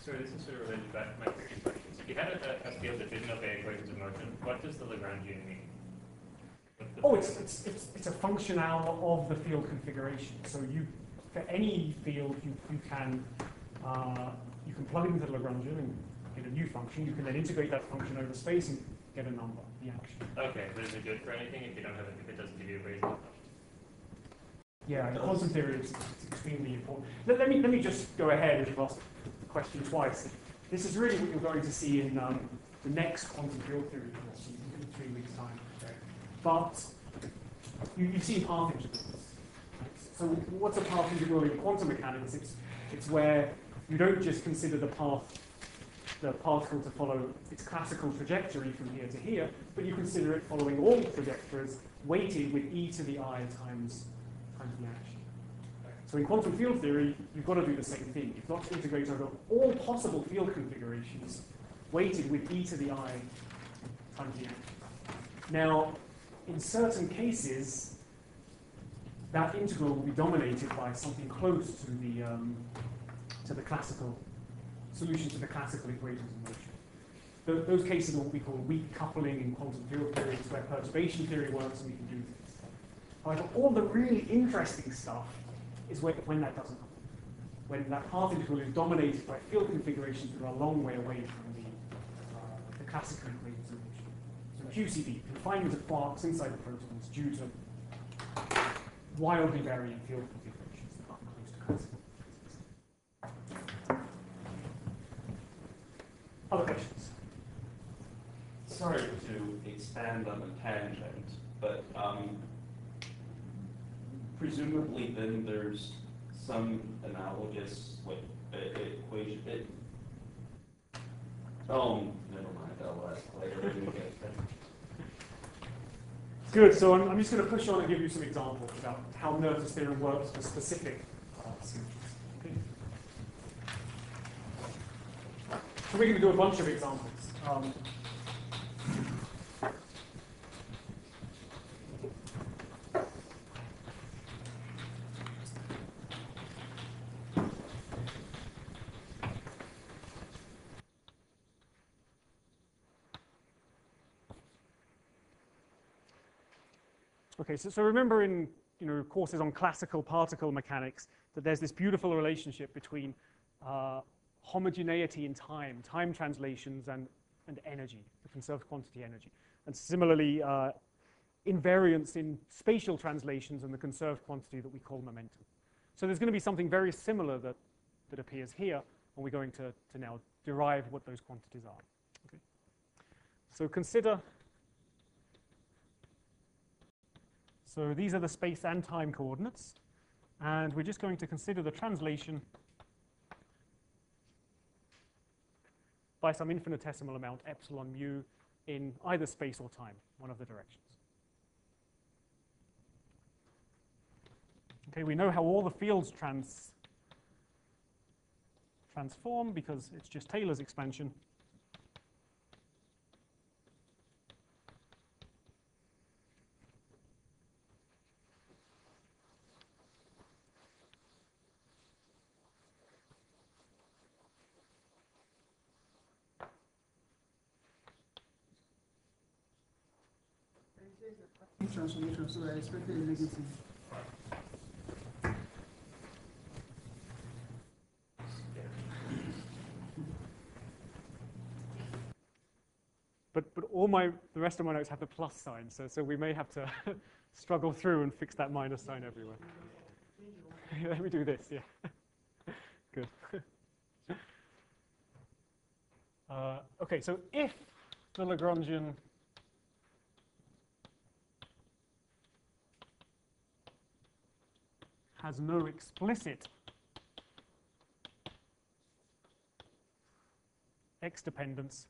So this is sort of related back to my previous questions. If you had a field that didn't obey equations of motion, what does the Lagrangian mean? Oh, it's a function now of the field configuration. So for any field you can plug it into the Lagrangian and get a new function. You can then integrate that function over space and get a number, the action. Okay, but is it good for anything if you don't have it, if it doesn't give you equations? Yeah, in quantum theory it's extremely important. Let me just go ahead if you've asked the question twice. This is really what you're going to see in the next quantum field theory course in 3 weeks' time. Okay. But you've seen path integrals. So what's a path integral in quantum mechanics? It's where you don't just consider the particle to follow its classical trajectory from here to here, but you consider it following all trajectories weighted with e to the I times the action. So in quantum field theory, you've got to do the same thing. You've got to integrate over all possible field configurations weighted with e to the I times the action. Now, in certain cases, that integral will be dominated by something close to the classical solutions to the classical equations of motion. Those cases are what we call weak coupling in quantum field theory. It's where perturbation theory works and we can do things. However, all the really interesting stuff is when that doesn't happen. When that path integral is dominated by field configurations that are a long way away from the classical equations of motion. So QCD, confinement of quarks inside the protons due to wildly varying field configurations that are close to classical. Other questions? Sorry to expand on the tangent, but presumably then there's some analogous equation. Never mind. I'll ask later. Good. So I'm just going to push on and give you some examples about how Noether's theorem works for specific solutions. Okay. So we're going to do a bunch of examples. Okay, so remember in courses on classical particle mechanics that there's this beautiful relationship between homogeneity in time translations, and energy, the conserved quantity energy. And similarly, invariance in spatial translations and the conserved quantity that we call momentum. So there's going to be something very similar that appears here, and we're going to now derive what those quantities are. Okay. So consider. So these are the space and time coordinates, and we're just going to consider the translation by some infinitesimal amount epsilon mu in either space or time, one of the directions. Okay, we know how all the fields transform because it's just Taylor's expansion. Transformation, so I expected a negative. But the rest of my notes have the plus sign, so we may have to struggle through and fix that minus sign everywhere. Let me do this, yeah. Good. Okay, so if the Lagrangian has no explicit x dependence,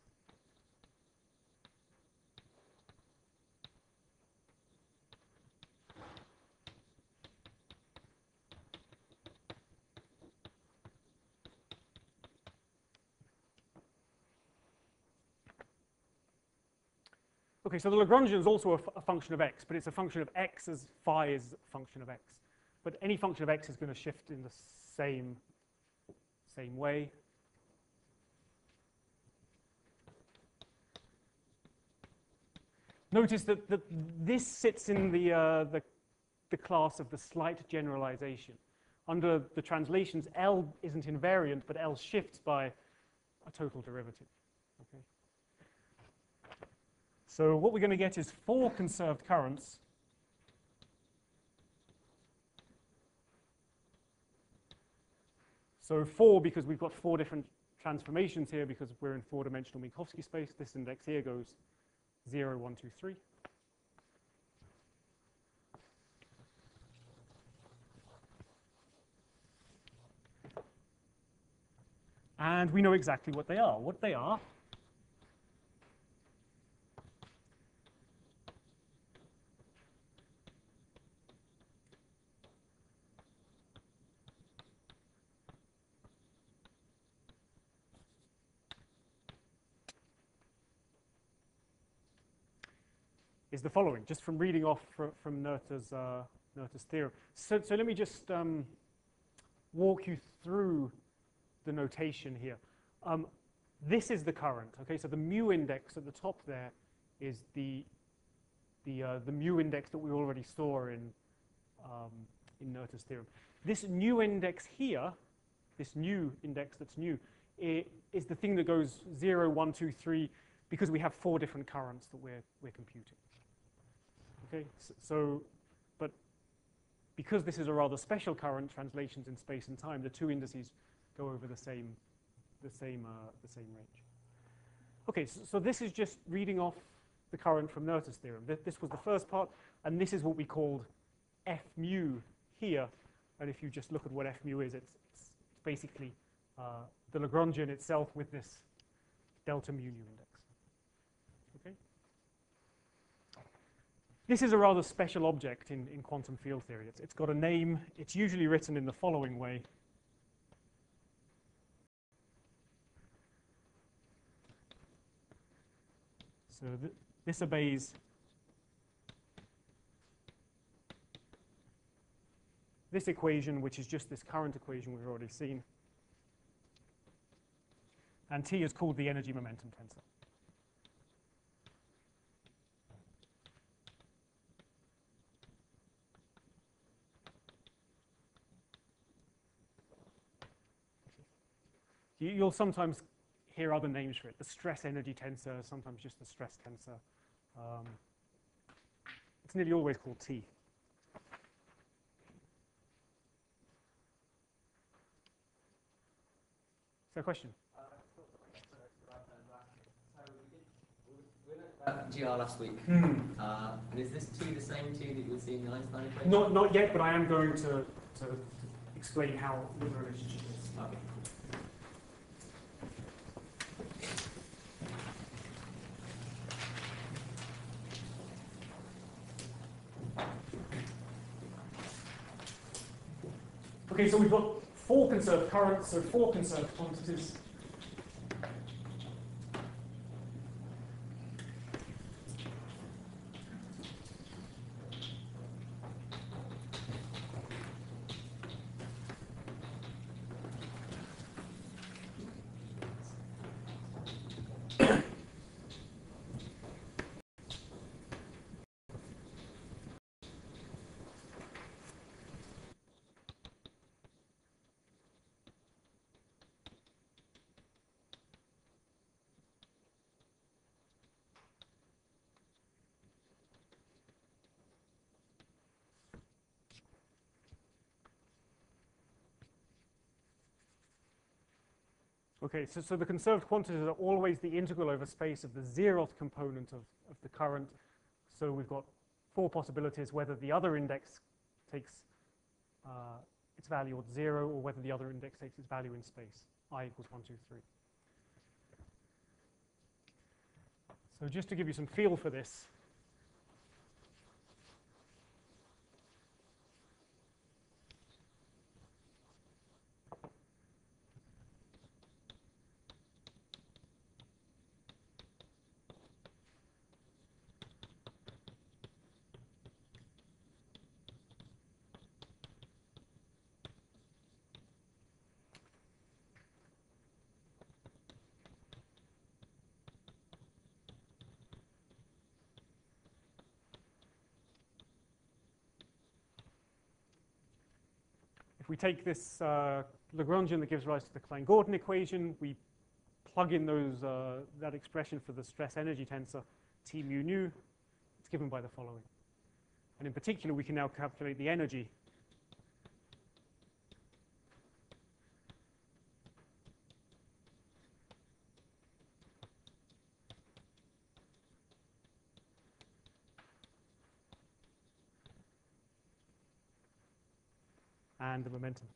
okay, so the Lagrangian is also a function of x, but it's a function of x as phi is a function of x. But any function of x is going to shift in the same way. Notice that this sits in the class of the slight generalization. Under the translations, L isn't invariant, but L shifts by a total derivative. Okay. So what we're going to get is 4 conserved currents . So 4 because we've got 4 different transformations here because we're in 4-dimensional Minkowski space. This index here goes 0, 1, 2, 3. And we know exactly what they are. What they are is the following, just from reading off from Noether's theorem. So let me just walk you through the notation here. This is the current. Okay, so the mu index at the top there is the mu index that we already saw in Noether's theorem. This new index here, this new index that's new, is the thing that goes 0, 1, 2, 3, because we have 4 different currents that we're computing. Okay, so but because this is a rather special current, translations in space and time, the 2 indices go over the same range. Okay, so this is just reading off the current from Noether's theorem. This was the first part, and this is what we called F mu here. And if you just look at what F mu is, it's basically the Lagrangian itself with this delta mu nu index. Okay. This is a rather special object in quantum field theory. It's got a name. It's usually written in the following way. So this obeys this equation, which is just this current equation we've already seen. And T is called the energy momentum tensor. You'll sometimes hear other names for it. The stress energy tensor, sometimes just the stress tensor. It's nearly always called T. Is there a question? GR last week. And is this T the same T that you would see in the Einstein equation? Not yet, but I am going to explain how the relationship is. Okay. Okay, so we've got 4 conserved currents, so 4 conserved quantities. Okay, so the conserved quantities are always the integral over space of the zeroth component of the current. So we've got 4 possibilities, whether the other index takes its value at 0 or whether the other index takes its value in space, I equals 1, 2, 3. So just to give you some feel for this, if we take this Lagrangian that gives rise to the Klein-Gordon equation, we plug in that expression for the stress energy tensor, T mu nu, it's given by the following. And in particular, we can now calculate the energy. And the momentum.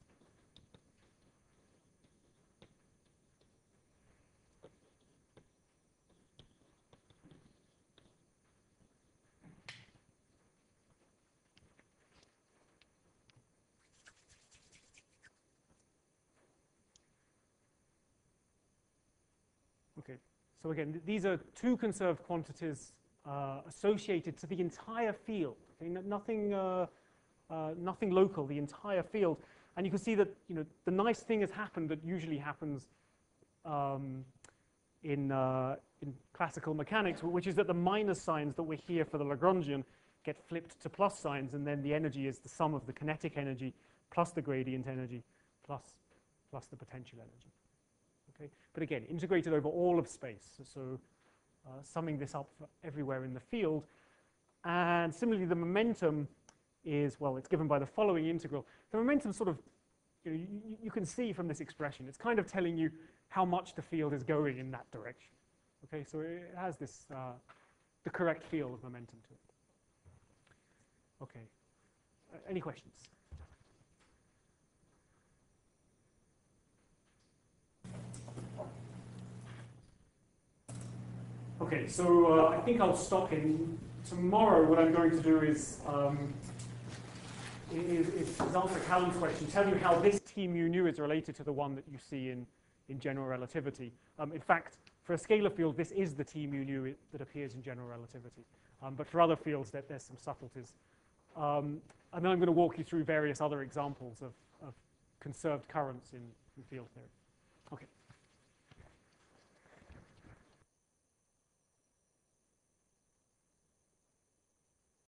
Okay, so again, these are 2 conserved quantities associated to the entire field. Okay, nothing local, the entire field. And you can see that the nice thing has happened that usually happens in classical mechanics, which is that the minus signs that we're here for the Lagrangian get flipped to plus signs, and then the energy is the sum of the kinetic energy plus the gradient energy plus the potential energy. Okay? But again, integrated over all of space, so summing this up for everywhere in the field. And similarly, the momentum is, well, it's given by the following integral. The momentum sort of, you can see from this expression, it's kind of telling you how much the field is going in that direction. Okay, so it has this, the correct field of momentum to it. Okay, any questions? Okay, so I think I'll stop in. Tomorrow, what I'm going to do is answer Callum's question, tell you how this T mu nu is related to the one that you see in general relativity. In fact, for a scalar field, this is the T mu nu that appears in general relativity. But for other fields, there's some subtleties. And then I'm going to walk you through various other examples of conserved currents in field theory. Okay.